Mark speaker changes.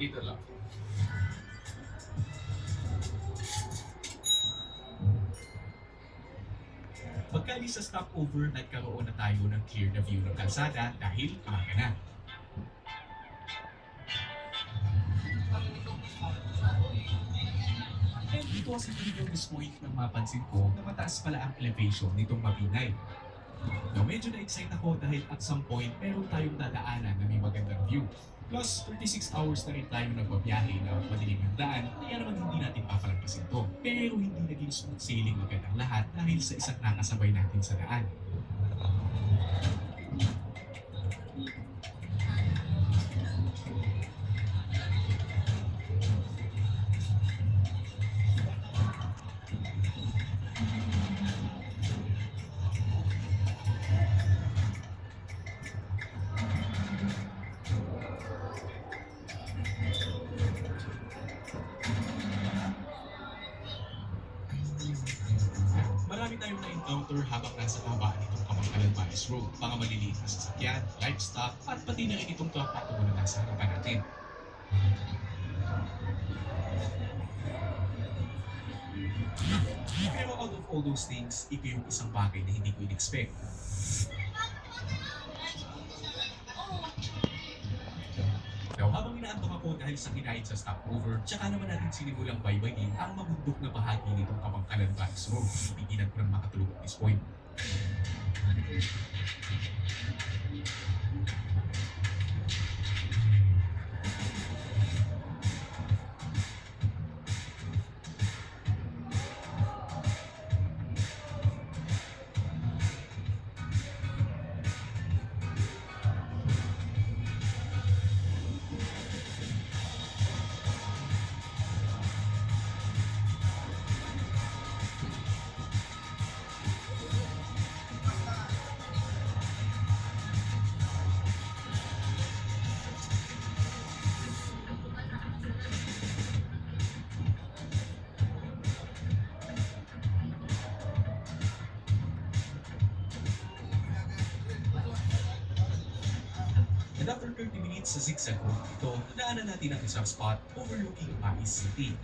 Speaker 1: Dito lang.
Speaker 2: Pagkalis sa stopover, nagkaroon na tayo ng clear na view ng kalsada dahil umaga na. And ito was even this point nang mapansin ko na mataas pala ang elevation nitong Mabinay. Now medyo na-excite ako dahil at some point meron tayong dadaanan na may magandang view. Plus 36 hours na rin tayo nagbabiyahe na madilim ang daan, kaya naman hindi natin papalampasin to. Pero hindi naging smooth sailing agad ang lahat dahil sa isang nakasabay natin sa daan. Marami tayong na-encounter habang nasa kabaan itong Kamangkalan Valles Road. Mga maliliit na sasakyan, livestock, at pati na rin itong truck na tumulo na sa harapan natin. Pero out of all those things, ito yung isang bagay na hindi ko in-expect. Now, habang inaantong ako dahil sa kinain sa stopover, tsaka naman natin sinimulang baybayin ang mabundok na bahagi nitong Kamangkalan Valles Road. Pigilan ko nang makatulog at this point. And after 30 minutes sa zigzag road ito, nadaanan natin ang isang spot overlooking Maris City.